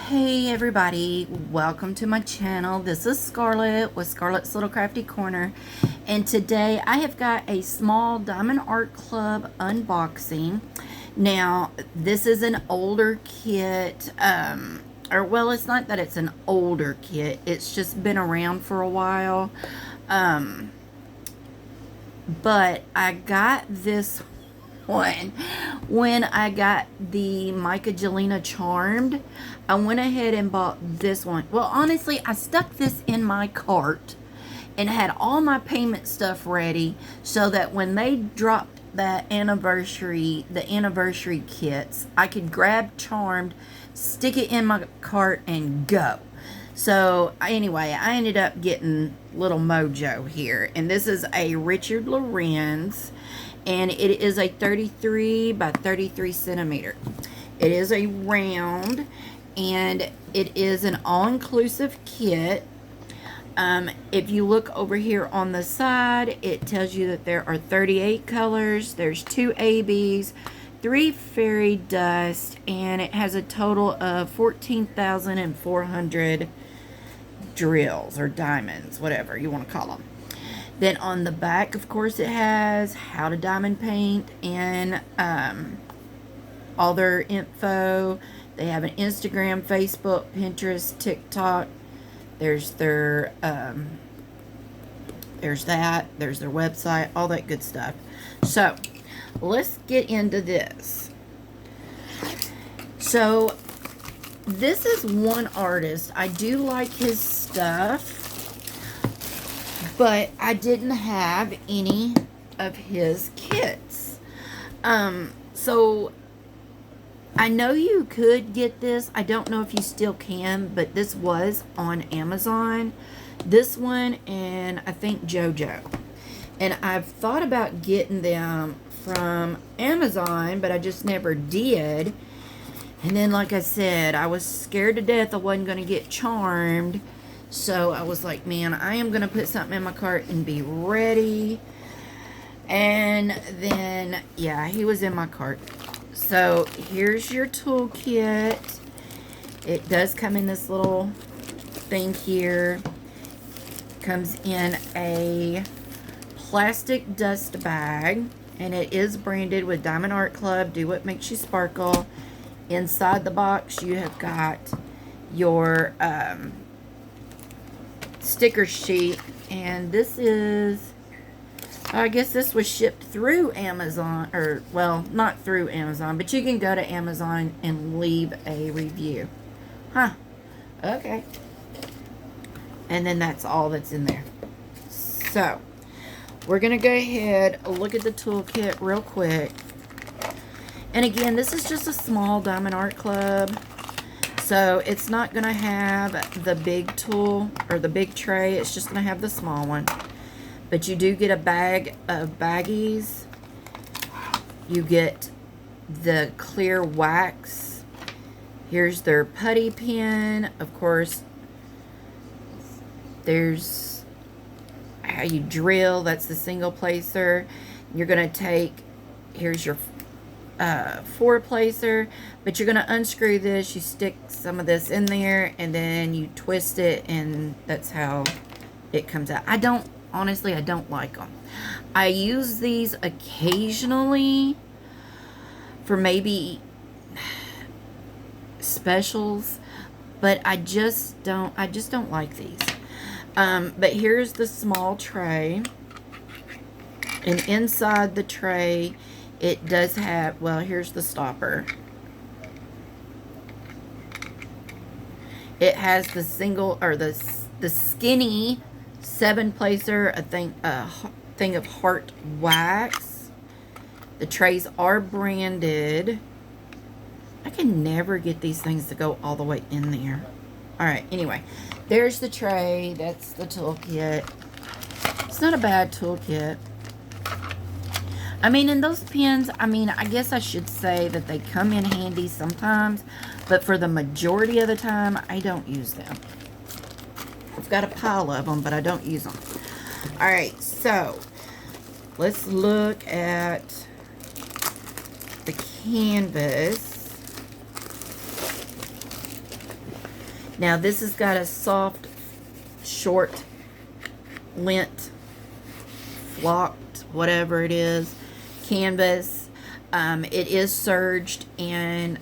Hey everybody, welcome to my channel. This is Scarlet with Scarlet's Little Crafty Corner, and today I have got a small Diamond Art Club unboxing. Now this is an older kit, or well, it's not that it's an older kit, it's just been around for a while, but I got this one when I got the MYKATHON Charmed. I went ahead and bought this one. Well, honestly, I stuck this in my cart and had all my payment stuff ready so that when they dropped that the anniversary kits, I could grab Charmed, stick it in my cart, and go. So anyway, I ended up getting little Mojo here, and this is a Richard Lorenz, and it is a 33 by 33 centimeter. It is a round, and it is an all-inclusive kit. If you look over here on the side, it tells you that there are 38 colors. There's 2 ABs, 3 fairy dust, and it has a total of 14,400 drills or diamonds, whatever you want to call them. Then on the back, of course, it has how to diamond paint and all their info. They have an Instagram, Facebook, Pinterest, TikTok. There's their there's their website, all that good stuff. So let's get into this. So this is one artist. I do like his stuff, but I didn't have any of his kits. So I know you could get this. I don't know if you still can, but this was on Amazon. This one and I think Jojo. And I've thought about getting them from Amazon, but I just never did. And then, like I said, I was scared to death I wasn't going to get Charmed. So I was like, man, I am going to put something in my cart and be ready. And then, yeah, he was in my cart. So here's your toolkit. It does come in this little thing here. Comes in a plastic dust bag. And it is branded with Diamond Art Club. Do what makes you sparkle. Inside the box, you have got your sticker sheet, and this is, I guess this was shipped through Amazon, or well, not through Amazon, but you can go to Amazon and leave a review. Huh, okay. And then that's all that's in there. So we're gonna go ahead and look at the toolkit real quick. And again, this is just a small Diamond Art Club. So it's not going to have the big tool or the big tray. It's just going to have the small one. But you do get a bag of baggies. You get the clear wax. Here's their putty pen. Of course, there's how you drill. That's the single placer. You're going to take, here's your 4-placer, but you're going to unscrew this, you stick some of this in there, and then you twist it, and that's how it comes out. Honestly, I don't like them. I use these occasionally for maybe specials, but I just don't like these. But here's the small tray, and inside the tray it does have, well, here's the stopper. It has the single, or the skinny 7-placer, a thing of heart wax. The trays are branded. I can never get these things to go all the way in there. Alright, anyway, there's the tray. That's the toolkit. It's not a bad toolkit. I mean, and those pens, I mean, I guess I should say that they come in handy sometimes, but for the majority of the time, I don't use them. I've got a pile of them, but I don't use them. Alright, so let's look at the canvas. Now this has got a soft, short, lint, flocked, whatever it is, canvas. It is serged and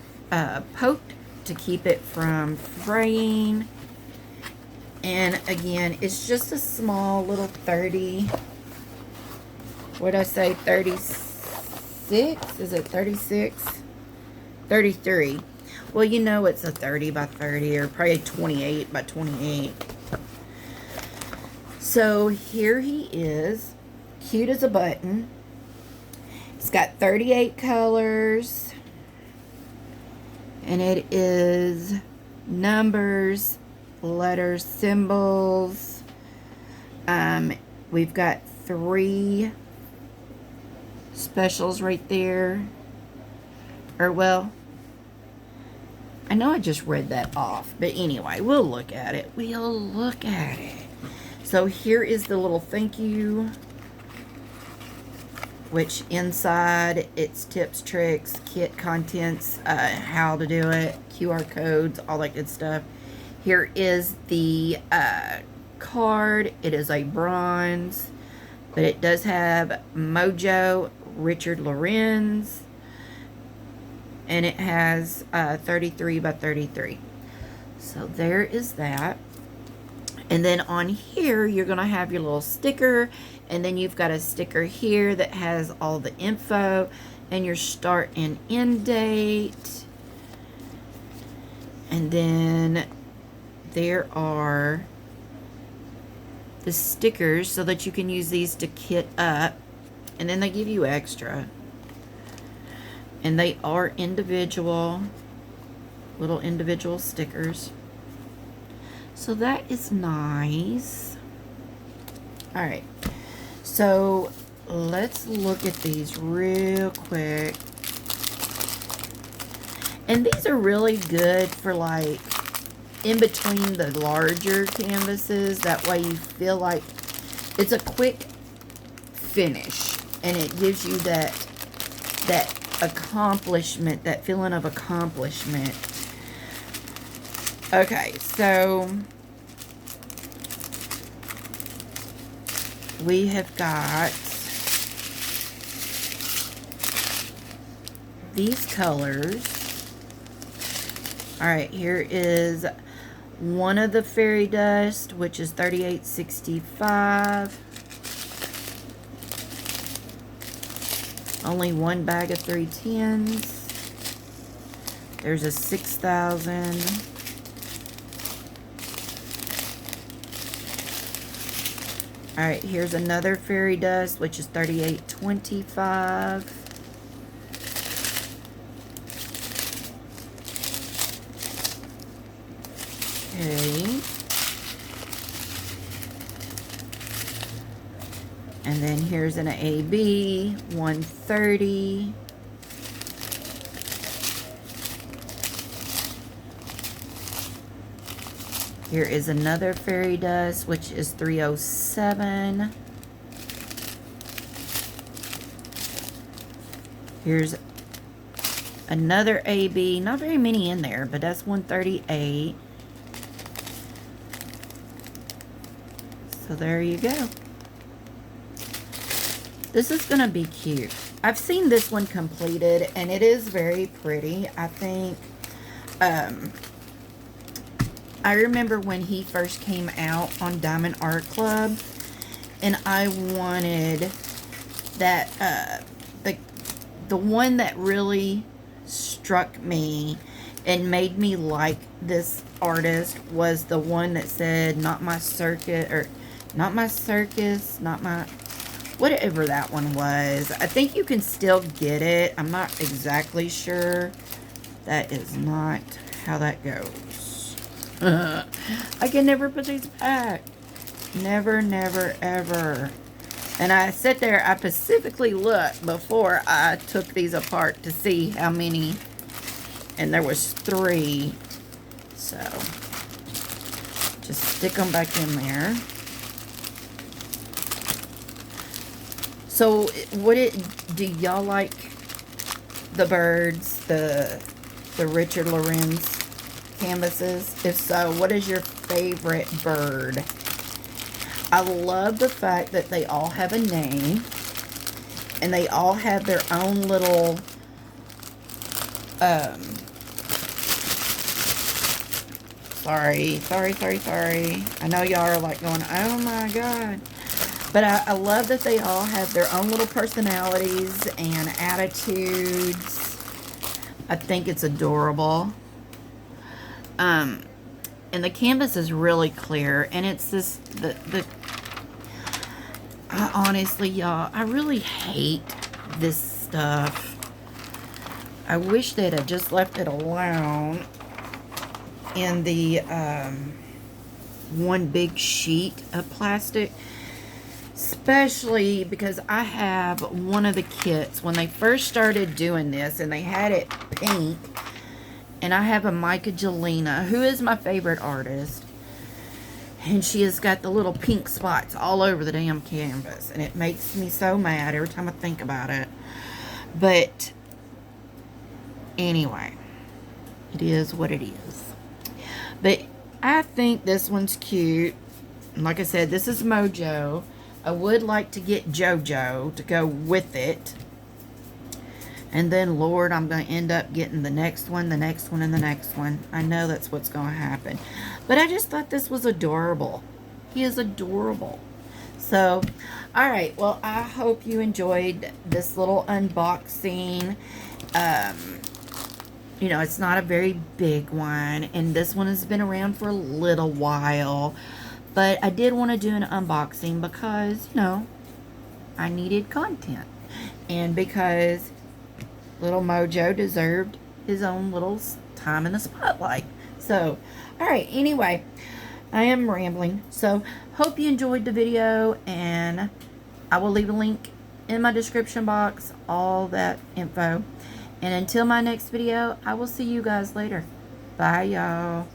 poked to keep it from fraying. And again, it's just a small little 30, what did I say, 36? Is it 36? 33. Well, you know it's a 30 by 30 or probably 28 by 28. So here he is, cute as a button. It's got 38 colors. And it is numbers, letters, symbols. We've got 3 specials right there. Or, well, I know I just read that off. But anyway, we'll look at it. We'll look at it. So here is the little thank you. Which inside, it's tips, tricks, kit contents, how to do it, QR codes, all that good stuff. Here is the card. It is a bronze, but it does have Mojo, Richard Lorenz, and it has 33 by 33. So there is that. And then on here, you're going to have your little sticker. And then you've got a sticker here that has all the info and your start and end date. And then there are the stickers so that you can use these to kit up. And then they give you extra. And they are individual, little individual stickers. So that is nice. All right. So let's look at these real quick. And these are really good for like in between the larger canvases. That way you feel like it's a quick finish. And it gives you that accomplishment, that feeling of accomplishment. Okay, so we have got these colors. Alright, here is one of the fairy dust, which is 38.65. Only one bag of 310s. There's a 6,000. Alright, here's another fairy dust, which is 38.25. Okay. And then here's an AB, 130. Here is another fairy dust, which is 307. Here's another AB. Not very many in there, but that's 138. So there you go. This is going to be cute. I've seen this one completed, and it is very pretty. I think, I remember when he first came out on Diamond Art Club, and I wanted that, the one that really struck me and made me like this artist was the one that said, not my circuit, or not my circus, not my, whatever that one was. I think you can still get it. I'm not exactly sure. That is not how that goes. I can never put these back. Never, never, ever. And I sit there, I specifically looked before I took these apart to see how many. And there was 3. So, just stick them back in there. So, do y'all like the birds, the Richard Lorenz canvases? If so, what is your favorite bird? I love the fact that they all have a name. And they all have their own little, sorry. I know y'all are like going, oh my God. But I love that they all have their own little personalities and attitudes. I think it's adorable. And the canvas is really clear. And it's this, honestly, y'all, I really hate this stuff. I wish they'd have just left it alone in the one big sheet of plastic. Especially because I have one of the kits when they first started doing this and they had it pink. And I have a MYKATHON, who is my favorite artist. And she has got the little pink spots all over the damn canvas. And it makes me so mad every time I think about it. But anyway, it is what it is. But I think this one's cute. And like I said, this is Mojo. I would like to get JoJo to go with it. And then, Lord, I'm going to end up getting the next one, the next one, and the next one. I know that's what's going to happen. But I just thought this was adorable. He is adorable. So, alright. Well, I hope you enjoyed this little unboxing. You know, it's not a very big one. And this one has been around for a little while. But I did want to do an unboxing because, you know, I needed content. And because little Mojo deserved his own little time in the spotlight. So, alright, anyway, I am rambling. So, hope you enjoyed the video. And I will leave a link in my description box. All that info. And until my next video, I will see you guys later. Bye, y'all.